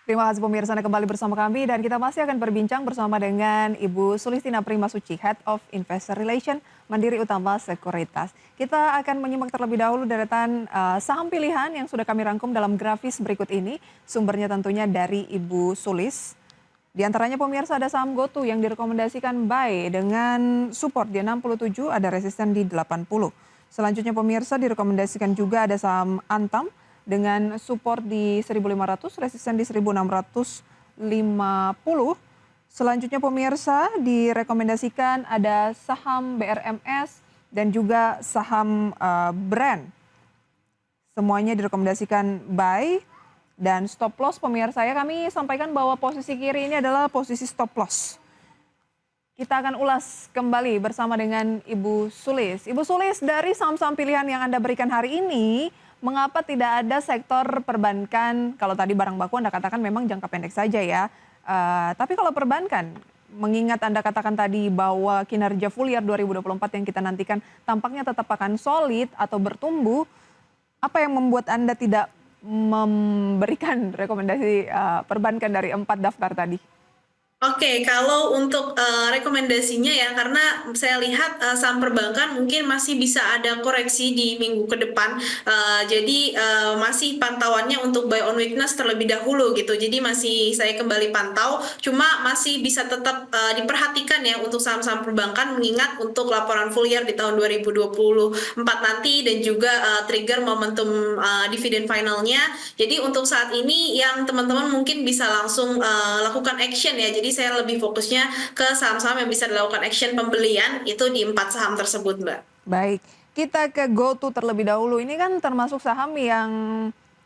Terima kasih pemirsa Anda kembali bersama kami dan kita masih akan berbincang bersama dengan Ibu Sulistina Primasuci, Head of Investor Relation Mandiri Utama Sekuritas. Kita akan menyimak terlebih dahulu deretan saham pilihan yang sudah kami rangkum dalam grafis berikut ini. Sumbernya tentunya dari Ibu Sulis. Di antaranya pemirsa ada saham GoTo yang direkomendasikan buy dengan support di 67, ada resisten di 80. Selanjutnya pemirsa direkomendasikan juga ada saham Antam dengan support di 1.500, resisten di 1.650. Selanjutnya pemirsa direkomendasikan ada saham BRMS dan juga saham Brand. Semuanya direkomendasikan buy dan stop loss pemirsa ya. Kami sampaikan bahwa posisi kiri ini adalah posisi stop loss. Kita akan ulas kembali bersama dengan Ibu Sulis. Ibu Sulis, dari saham-saham pilihan yang Anda berikan hari ini, mengapa tidak ada sektor perbankan? Kalau tadi barang baku Anda katakan memang jangka pendek saja ya. Tapi kalau perbankan, mengingat Anda katakan tadi bahwa kinerja full year 2024 yang kita nantikan tampaknya tetap akan solid atau bertumbuh, apa yang membuat Anda tidak memberikan rekomendasi perbankan dari 4 daftar tadi? Oke, kalau untuk rekomendasinya ya, karena saya lihat saham perbankan mungkin masih bisa ada koreksi di minggu ke depan. Jadi masih pantauannya untuk buy on weakness terlebih dahulu gitu. Jadi masih saya kembali pantau, cuma masih bisa tetap diperhatikan ya untuk saham-saham perbankan, mengingat untuk laporan full year di tahun 2024 nanti dan juga trigger momentum dividen finalnya. Jadi untuk saat ini yang teman-teman mungkin bisa langsung lakukan action ya. Jadi saya lebih fokusnya ke saham-saham yang bisa dilakukan action pembelian itu di 4 saham tersebut, Mbak. Baik, kita ke GoTo terlebih dahulu. Ini kan termasuk saham yang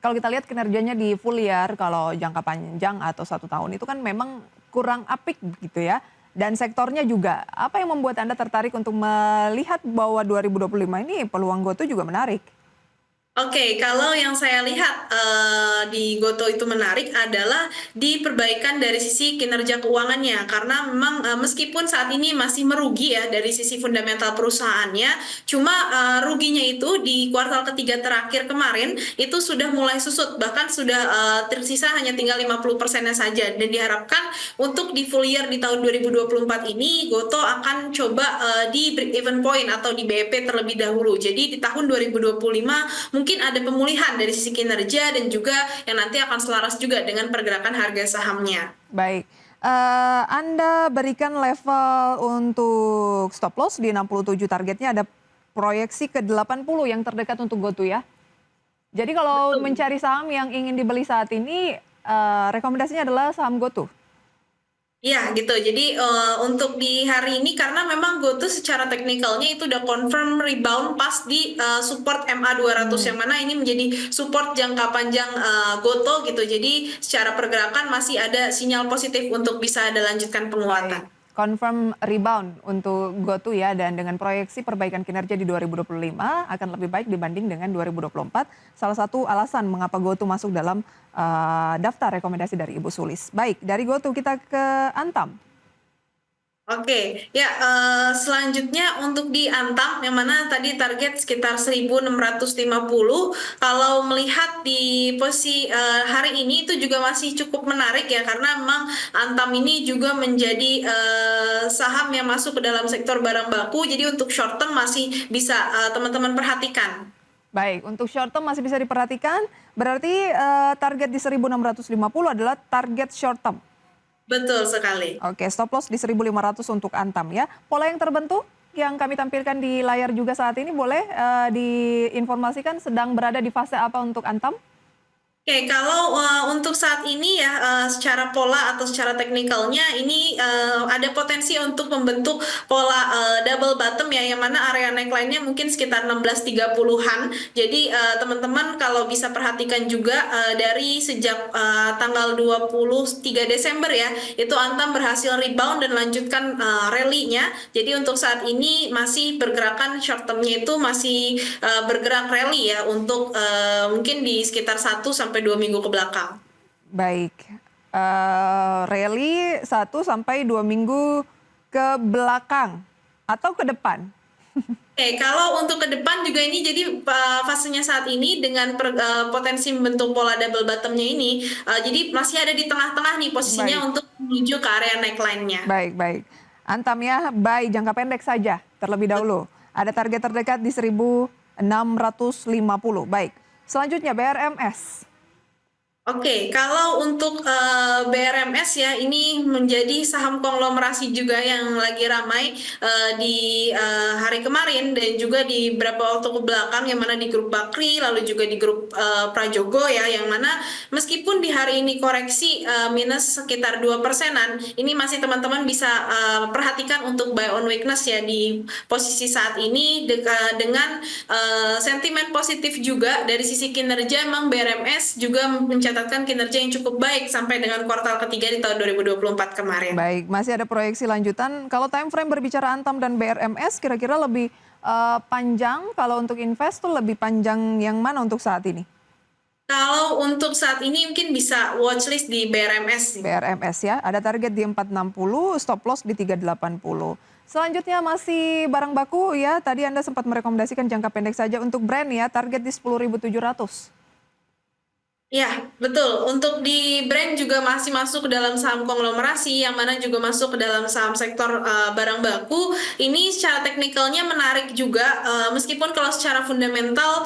kalau kita lihat kinerjanya di full year, kalau jangka panjang atau 1 tahun itu kan memang kurang apik gitu ya. Dan sektornya juga, apa yang membuat Anda tertarik untuk melihat bahwa 2025 ini peluang GoTo juga menarik? Oke, kalau yang saya lihat di Goto itu menarik adalah di perbaikan dari sisi kinerja keuangannya, karena memang meskipun saat ini masih merugi ya dari sisi fundamental perusahaannya, cuma ruginya itu di kuartal ketiga terakhir kemarin itu sudah mulai susut, bahkan sudah tersisa hanya tinggal 50%-nya saja, dan diharapkan untuk di full year di tahun 2024 ini Goto akan coba di break even point atau di BEP terlebih dahulu. Jadi di tahun 2025 mungkin ada pemulihan dari sisi kinerja dan juga yang nanti akan selaras juga dengan pergerakan harga sahamnya. Baik, Anda berikan level untuk stop loss di 67, targetnya ada proyeksi ke 80 yang terdekat untuk GoTo ya. Jadi kalau Betul. mencari saham yang ingin dibeli saat ini, rekomendasinya adalah saham GoTo? Iya gitu, jadi untuk di hari ini karena memang GoTo secara teknikalnya itu udah confirm rebound pas di support MA 200 Hmm. yang mana ini menjadi support jangka panjang GoTo gitu. Jadi secara pergerakan masih ada sinyal positif untuk bisa ada lanjutkan Baik, penguatan. confirm rebound untuk GoTo ya, dan dengan proyeksi perbaikan kinerja di 2025 akan lebih baik dibanding dengan 2024. Salah satu alasan mengapa GoTo masuk dalam daftar rekomendasi dari Ibu Sulis. Baik, dari GoTo kita ke Antam. Oke, ya selanjutnya untuk di Antam yang mana tadi target sekitar 1.650. Kalau melihat di posisi hari ini itu juga masih cukup menarik ya karena memang Antam ini juga menjadi saham yang masuk ke dalam sektor barang baku. Jadi untuk short term masih bisa teman-teman perhatikan. Baik, untuk short term masih bisa diperhatikan, berarti target di 1.650 adalah target short term. Betul sekali. Oke, stop loss di 1.500 untuk Antam ya. Pola yang terbentuk yang kami tampilkan di layar juga saat ini boleh diinformasikan sedang berada di fase apa untuk Antam? Oke, kalau untuk saat ini ya secara pola atau secara teknikalnya ini ada potensi untuk membentuk pola double bottom ya, yang mana area neckline-nya mungkin sekitar 1630-an. Jadi teman-teman kalau bisa perhatikan juga dari sejak tanggal 23 Desember ya, itu Antam berhasil rebound dan lanjutkan rally-nya. Jadi untuk saat ini masih pergerakan short term-nya itu masih bergerak rally ya untuk mungkin di sekitar 1 sampai 2 minggu ke belakang. Baik, rally 1 sampai 2 minggu ke belakang atau ke depan? Oke, kalau untuk ke depan juga ini jadi fasenya saat ini dengan potensi membentuk pola double bottomnya ini, jadi masih ada di tengah-tengah nih Baik, posisinya untuk menuju ke area neckline-nya. baik, baik. Antam ya, buy jangka pendek saja terlebih dahulu. Ada target terdekat di 1650. Baik. Selanjutnya BRMS. Oke, kalau untuk BRMS ya, ini menjadi saham konglomerasi juga yang lagi ramai di hari kemarin dan juga di beberapa waktu ke belakang, yang mana di grup Bakri, lalu juga di grup Prajogo ya, yang mana meskipun di hari ini koreksi minus sekitar 2%-an, ini masih teman-teman bisa perhatikan untuk buy on weakness ya di posisi saat ini dengan sentimen positif juga dari sisi kinerja. Emang BRMS juga mencatatkan kinerja yang cukup baik sampai dengan kuartal ketiga di tahun 2024 kemarin. Baik, masih ada proyeksi lanjutan. Kalau time frame berbicara Antam dan BRMS, kira-kira lebih panjang kalau untuk invest tuh lebih panjang yang mana untuk saat ini? Kalau untuk saat ini mungkin bisa watchlist di BRMS. BRMS ya, ada target di 460, stop loss di 380. Selanjutnya masih barang baku ya, tadi Anda sempat merekomendasikan jangka pendek saja untuk brand ya, target di 10.700. Ya, betul. Untuk di brand juga masih masuk ke dalam saham konglomerasi, yang mana juga masuk ke dalam saham sektor barang baku. Ini secara teknikalnya menarik juga, meskipun kalau secara fundamental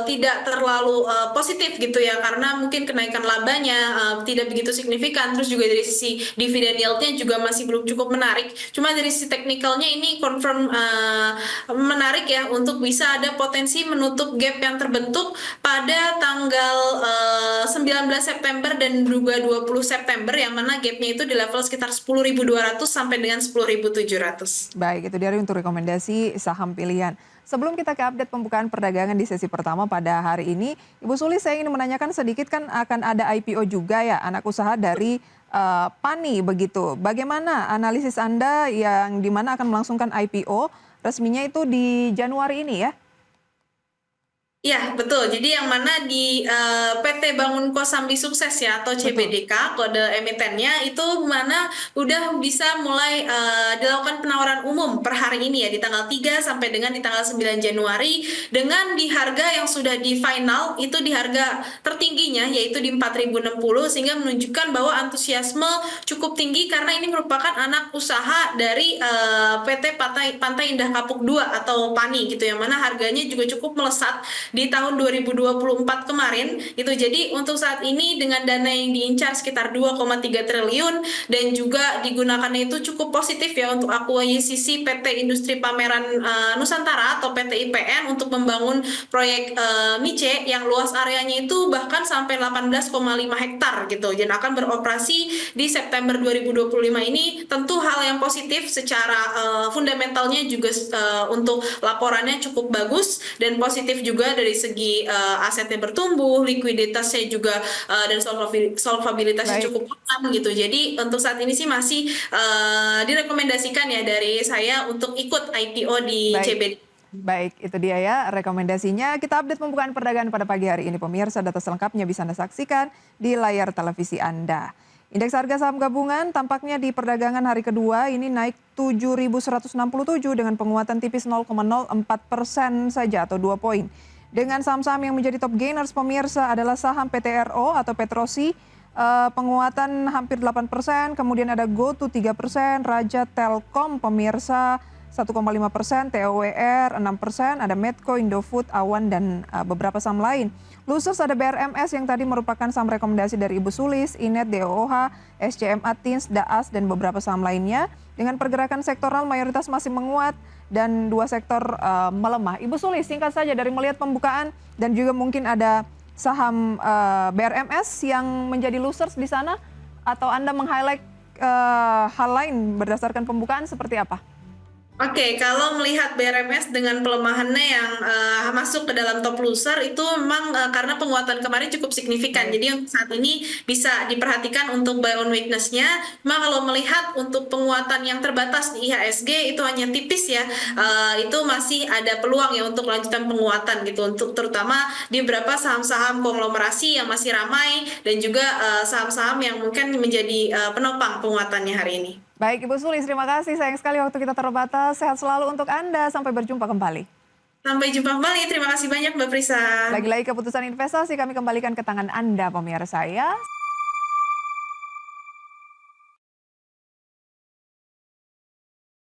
tidak terlalu positif gitu ya, karena mungkin kenaikan labanya tidak begitu signifikan. Terus juga dari sisi dividen yield-nya juga masih belum cukup menarik. Cuma dari sisi teknikalnya ini confirm menarik ya, untuk bisa ada potensi menutup gap yang terbentuk pada tanggal 19 September dan juga 20 September, yang mana gapnya itu di level sekitar 10.200 sampai dengan 10.700. Baik, itu dia untuk rekomendasi saham pilihan. Sebelum kita ke update pembukaan perdagangan di sesi pertama pada hari ini, Ibu Sulis saya ingin menanyakan sedikit, kan akan ada IPO juga ya, anak usaha dari PANI begitu. Bagaimana analisis Anda yang dimana akan melangsungkan IPO resminya itu di Januari ini ya? Ya, betul. Jadi yang mana di PT Bangun Kosambi Sukses ya, atau Betul. CBDK, kode emitennya itu mana udah bisa mulai dilakukan penawaran umum per hari ini ya, di tanggal 3 sampai dengan di tanggal 9 Januari, dengan di harga yang sudah di final, itu di harga tertingginya yaitu di 4.060, sehingga menunjukkan bahwa antusiasme cukup tinggi karena ini merupakan anak usaha dari PT Pantai Indah Kapuk 2 atau PANI gitu, yang mana harganya juga cukup melesat di tahun 2024 kemarin itu. Jadi untuk saat ini dengan dana yang diincar sekitar 2,3 triliun dan juga digunakannya itu cukup positif ya untuk akuisisi PT Industri Pameran Nusantara atau PT IPN untuk membangun proyek MICE yang luas areanya itu bahkan sampai 18,5 hektar gitu, dan akan beroperasi di September 2025 ini. Tentu hal yang positif secara fundamentalnya juga, untuk laporannya cukup bagus dan positif juga dari segi asetnya bertumbuh, likuiditasnya juga dan solvabilitasnya Baik. cukup aman gitu. Jadi untuk saat ini sih masih direkomendasikan ya dari saya untuk ikut IPO di Baik. CBD. Baik, itu dia ya rekomendasinya. Kita update pembukaan perdagangan pada pagi hari ini. Pemirsa, data selengkapnya bisa Anda saksikan di layar televisi Anda. Indeks harga saham gabungan tampaknya di perdagangan hari kedua ini naik 7.167 dengan penguatan tipis 0,04% saja atau 2 poin. Dengan saham-saham yang menjadi top gainers pemirsa adalah saham PTRO atau Petrosi, penguatan hampir 8%, kemudian ada GoTo 3%, Raja Telkom pemirsa 1,5%, TOWR 6%, ada Medco, Indofood, Awan, dan beberapa saham lain. Losers ada BRMS yang tadi merupakan saham rekomendasi dari Ibu Sulis, Inet, DOOH, SCMA, Tins, Daas, dan beberapa saham lainnya. Dengan pergerakan sektoral mayoritas masih menguat dan dua sektor melemah. Ibu Sulis, singkat saja dari melihat pembukaan dan juga mungkin ada saham BRMS yang menjadi losers di sana, atau Anda meng-highlight hal lain berdasarkan pembukaan seperti apa? Oke, kalau melihat BRMS dengan pelemahannya yang masuk ke dalam top loser itu memang karena penguatan kemarin cukup signifikan. Baik. Jadi untuk saat ini bisa diperhatikan untuk buy on weakness-nya. Cuma kalau melihat untuk penguatan yang terbatas di IHSG itu hanya tipis ya, itu masih ada peluang ya untuk lanjutan penguatan gitu, untuk terutama di beberapa saham-saham konglomerasi yang masih ramai dan juga saham-saham yang mungkin menjadi penopang penguatannya hari ini. Baik Ibu Sulis, terima kasih. Sayang sekali waktu kita terbatas. Sehat selalu untuk Anda. Sampai berjumpa kembali. Sampai jumpa kembali. Terima kasih banyak Mbak Prisa. Lagi-lagi keputusan investasi kami kembalikan ke tangan Anda pemirsa ya.